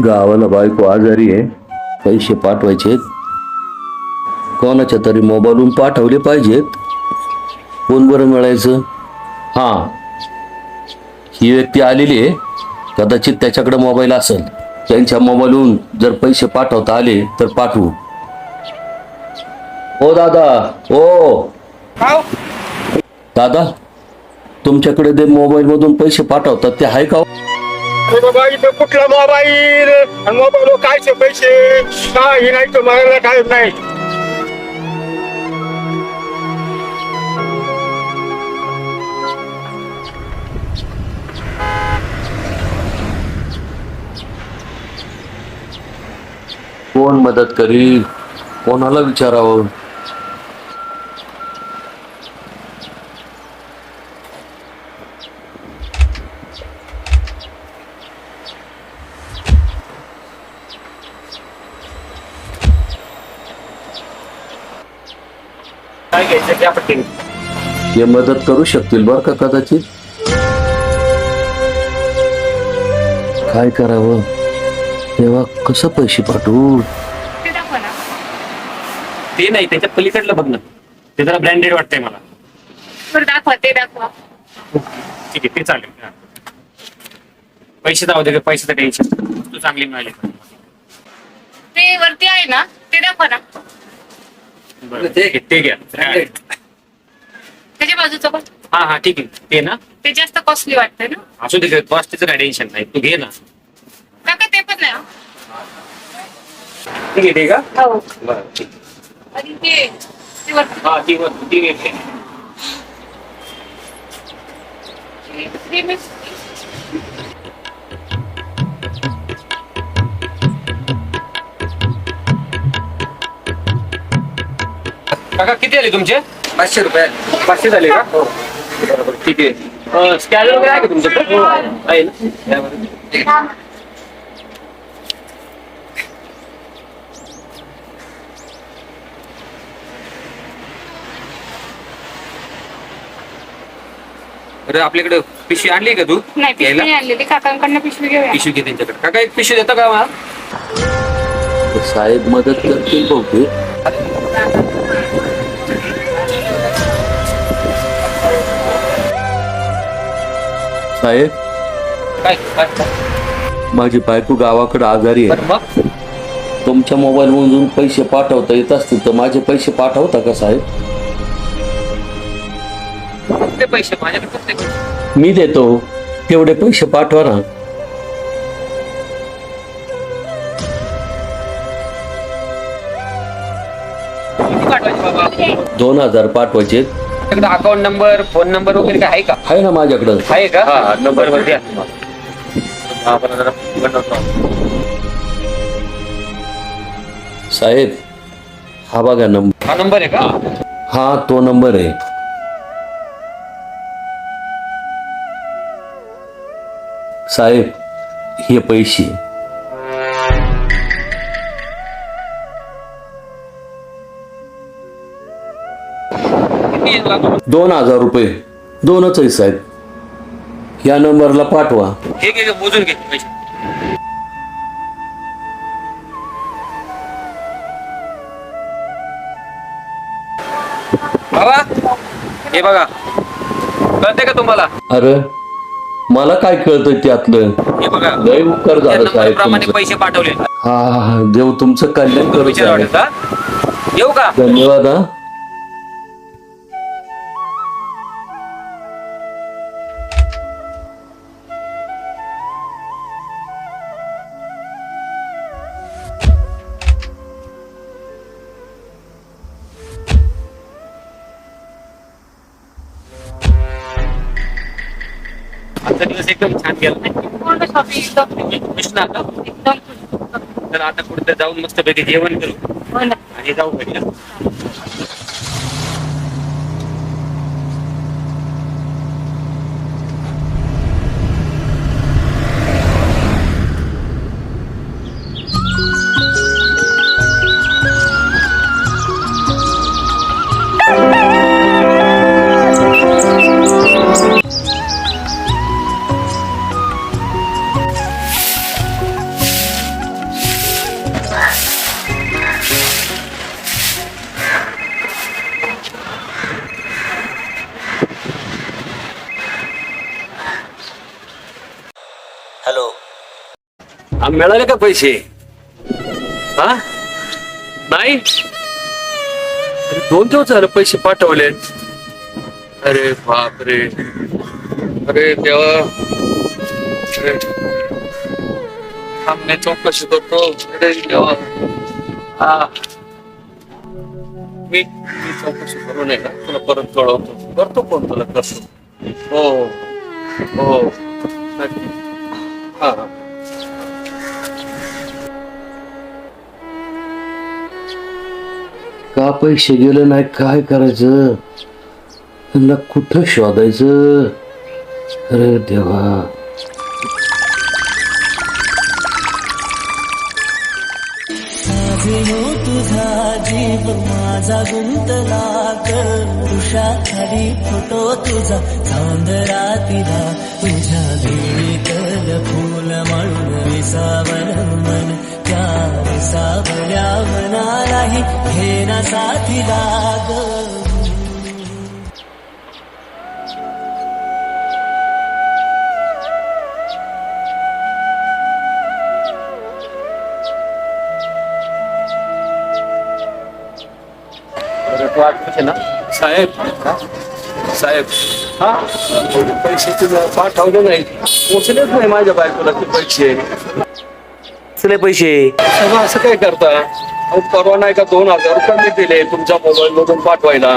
गावाला बायको आजारी आहे, पैसे पाठवायचे, कोणाच्या तरी मोबाईलवरून पाठवले पाहिजेत. कोण बरं मिळायचं? हा, ही व्यक्ती आलेली आहे, कदाचित त्याच्याकडे मोबाईल असेल. त्यांच्या मोबाईलवरून जर पैसे पाठवता आले तर पाठवू. ओ दादा, ओ दादा, तुमच्याकडे ते मोबाईल मधून पैसे पाठवतात ते आहे का? बाबा इथं कुठला मोबाईल मोबाईल कायचे पैसे काही नाही, तुम्हाला काय नाही. कोण मदत करील, कोणाला विचारावं? काय घ्यायचं त्या पट्टीने हे मदत करू शकतील बरं का कदाचित. काय करावं तेव्हा, कसं पैसे पाठवू? ते दाखवा ना. ते नाही, त्याच्या पलीकडलं बघ ना, ते जरा ब्रँडेड वाटतंय मला. बरं दाखवा, ते दाखवा. ठीक आहे, ते चालेल. पैसे जाऊ दे, पैशाचं टेन्शन, तू चांगली मिळाली. ते वरती आहे ना, ते दाखवा ना. बरं ते घ्या. त्याच्या बाजूचं पण. हा हा ठीक आहे, ते ना ते जास्त कॉस्टली वाटतंय ना. असू दे, कॉस्टचं काय टेन्शन नाही, तू घे ना. काका ते पण नाही हं? ठीक आहे, ते का? हो. बरं ठीक. आणि ते वरती. हा ती घेतली. ते मिक्स. काका किती आले तुमचे? 500 रुपये. 500 झाले का? हो बरोबर, ठीक आहे. स्कॅनर वगैरे आहे का तुमच्याकडे? आहे ना. अरे आपल्याकडे पिशवी आणली का तू? नाही, पिशवी नाही आणलेली. काकांकडनं पिशवी घेऊया. पिशवी घे त्यांच्याकडे. काका एक पिशवी देता का मला? साहेब मदत करतील बहुतेक. साहेब, काय माझी बायको गावाकडे आजारी आहे. मग तुमच्या मोबाईल मधून पैसे पाठवता येत असतील तर माझे पैसे पाठवता का साहेब? कुठले पैसे? माझ्याकडे कुठले पैसे? मी देतो, तेवढे पैसे पाठवा ना. किती पाठवायचे बाबा? 2000 पाठवायचे. तुमच्याकडे अकाउंट नंबर, फोन नंबर वगैरे काय आहे का? आहे ना माझ्याकडं. आहे का? हा नंबर वर द्या. आपण जरा बनवतो. साहेब, हा बघा नंबर. हा नंबर आहे का? हा तो नंबर आहे. साहेब, हे पैसे. किती 2,000 रुपये. दोनच आहे साहेब. या नंबरला पाठवा. हे घे मोजून घे पैसे. बाबा हे बघा, कळते का तुम्हाला? अरे मला काय कळतंय त्यातलं. हे बघा, लय उपकार त्या झालं साहेब नंबरप्रमाणे तुमचं. पैसे पाठवले. हा देव तुमचं कल्याण करू विचार साहेब. वाटत का? येऊ का? धन्यवाद हा. आजचा दिवस एकदम छान गेला नाही? पूर्ण शॉपिंग एकदम विश्वनाथ का? एकदम तर आता कुठे जाऊन मस्त पैकी जेवण करू हो ना. आणि जाऊ घरी. हॅलो. मिळाले का पैसे? हा नाही, 2 दिवस झालं पैसे पाठवले. अरे बापरे, अरे देवा. अरे थांब, मी चौकशी करतो. अरे देवा. हा मी चौकशी करू नये ना, तुला परत कळवतो. करतो फोन तुला, करतो. हो हो नक्की. हा हा. का पैसे गेले नाही, काय करायचं, त्यांना कुठं शोधायचं. अरे देवा. साजेनो तुझा जीव माझा गुंतला करुषा खाली फोटो तुझा चांदरातीला तुझ्या वेळीतल फूल म्हणून विसावल मन त्या विसावल्या मनालाही घेना साथीला ग. ना साहेब, साहेब हा पैसे पाठवले नाही, पोचलेच नाही माझ्या बायकोला ते पैसे. कसले पैसे? सगळं असं काय करता? अहो, परवा नाही का 2,000 रुपये मी दिले तुमच्या मोबाईल मधून पाठवायला.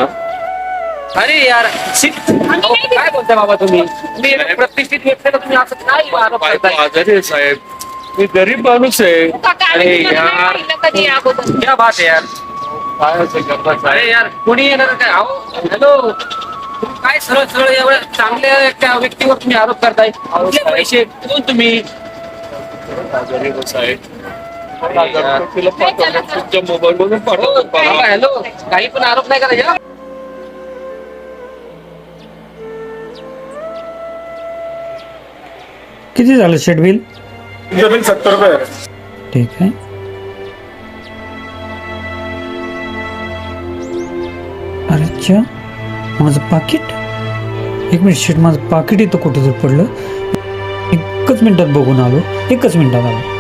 अरे यार अहो, काय बोलताय बाबा तुम्ही? मी प्रतिष्ठित व्यक्तीला तुम्ही असं काय आरोप करताय? आजारी आहे साहेब, मी गरीब माणूस आहे. अरे यार कधी अगोदर क्या बात आहे यार. काय असं करता साहेब? अरे यार कोणी येणार काय? अहो हॅलो, तुम्ही काय सरळ सरळ एवढ्या चांगल्या एका व्यक्तीवर तुम्ही आरोप करताय? कुठले पैसे कोण तुम्ही? गरीब साहेब, 2,000 रुपये तिला पाठवले तुमच्या मोबाईल मधून पाठवतो. हॅलो, काही पण आरोप नाही करायचे. किती झालं शेट बिल? तुमचं बिल 70 रुपये आहे. ठीक आहे. अरे अच्छा, माझं पाकिट. एक मिनिट शेट, माझं पाकिट इथं कुठं जर पडलं. एकच मिनिटात बघून आलो, एकच मिनिटात आलो.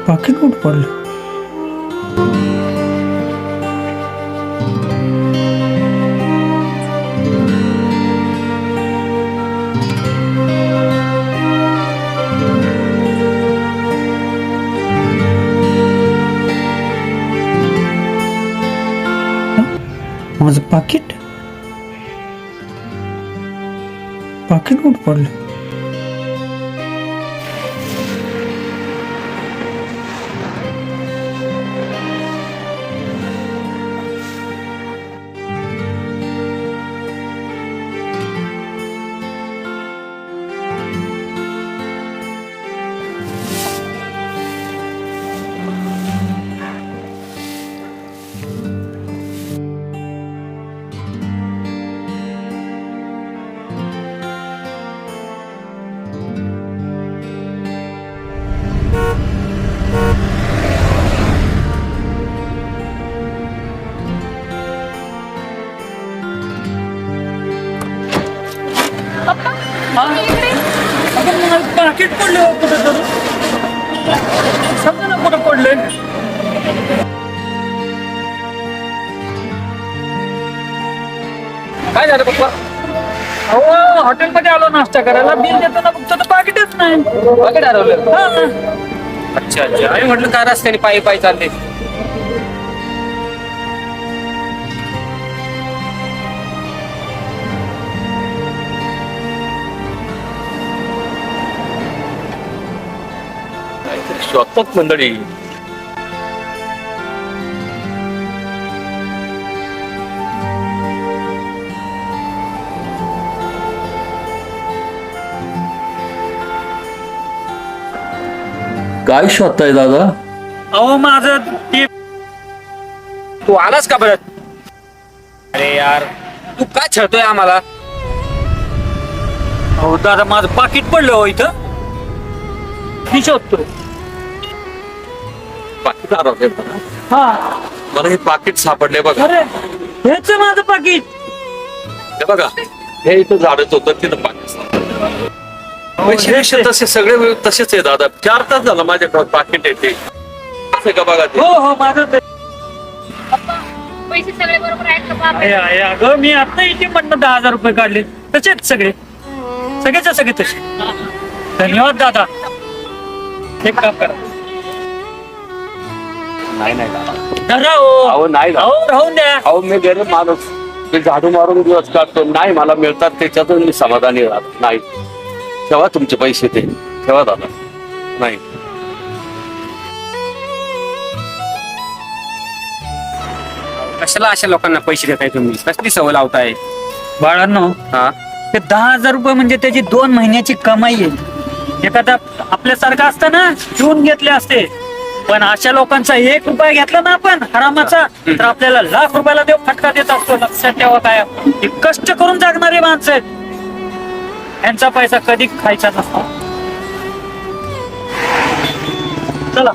पाकिट कुठं पडलं? माझं पाकिट पाकिट कुठं पडलं? काय झालं पप्पा? अहो हॉटेलमध्ये आलो नाश्ता करायला, बिल देताना फक्त तर पाकिटच नाही. पाकिट हरवलं. हा. अच्छा अच्छा, आम्ही म्हटलं काय रस्त्याने पायी पायी चालले. शोधतात मंडळी. काय शोधताय दादा? अहो माझं ते तू आलास का परत? अरे यार, तू काय छळतोय आम्हाला? अहो दादा माझं पाकिट पडलं हो इथं, मी शोधतोय. पाकिट हरवलंय बघा. हा. मला हे पाकिट सापडले बघा. अरे हेच आहे माझं पाकिट. हे बघा, हे इथं झाडच होतं, तिथं पाकिट सापडलं. पैसे बिशे तसे सगळे तसेच आहे दादा. 4 तास झाला माझ्याकडे पाकिट आहे ते. असं का बघा ते. हो हो माझं ते पैसे सगळे बरोबर आहेत का बाबा? आहे. अगं मी आता इथे म्हणणं 10,000 रुपये काढले, तसेच सगळे सगळेच्या सगळे तसे. धन्यवाद दादा. एक काम करा, नाही नाही दादा. धरा हो. अहो नाही दादा. अहो राहून द्या. अहो मी गरीब माणूस, मी झाडू मारून दिवस काढतो. नाही मला मिळतात त्याच्यातून मी समाधानी राहत नाही. ठेवा तुमचे पैसे, ते ठेवा दादा. नाही कशाला अशा लोकांना पैसे देताय तुम्ही? कसली सवय लावताय? बाळांनो, हा, ते 10,000 रुपये म्हणजे त्याची 2 महिन्याची कमाई आहे. एखादा आपल्यासारखा असतं ना, ठेवून घेतले असते. पण अशा लोकांचा 1 रुपया घेतला ना आपण हरामाचा, तर आपल्याला लाख रुपयाला देव फटका देत असतो. लक्षात ठेवा. काय हे कष्ट करून जगणारी माणसं आहेत, यांचा पैसा कधी खायचा नसतो. चला.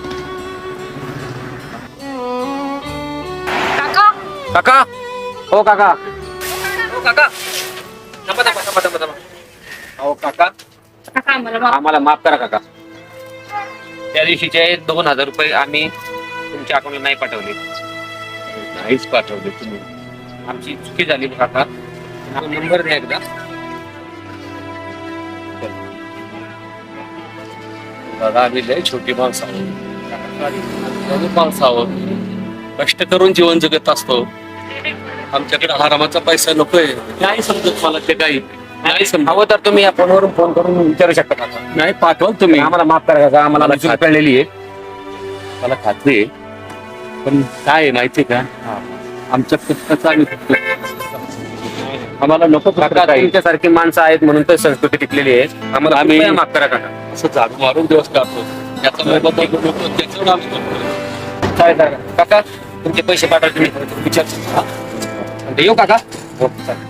काका काका. हो काका. हो काका. थांबा थांबा थांबा थांबा थांबा. हो काका, काका आम्हाला माफ करा काका. त्या दिवशीचे 2,000 रुपये आम्ही तुमच्या अकाउंटला नाही पाठवले. नाहीच पाठवले तुम्ही. आमची चुकी झाली काका. नंबर द्या एकदा. दादा आम्ही लय छोटी माणसं आहोत. गरीब माणसं आहोत. कष्ट करून जीवन जगत असतो. आमच्याकडे हरामाचा पैसा नकोय. नाही समजत मला ते काही. नाही समजत. हवं तर तुम्ही या फोनवरून फोन करून विचारू शकता काका. नाही पाठवाल तुम्ही. आम्हाला माफ करा काका. आम्हाला मला चूक कळलेली आहे. मला खात्री आहे. पण काय आहे माहितीये का, आमच्या कष्टाचा आम्ही फक्त आम्हाला नको काका, काही. तुमच्यासारखी माणसं आहेत म्हणून तर संस्कृती टिकलेली आहे. आम्हाला आम्ही- कृपया माफ करा काका. असं झाडू मारून दिवस काढतो. याचा मोबदला घेऊन येतो, त्याच्यावर आम्ही करतो. चालेल काका. काका, तुमचे पैसे पाठवा तुम्ही विचार. येऊ काका. हो चालेल.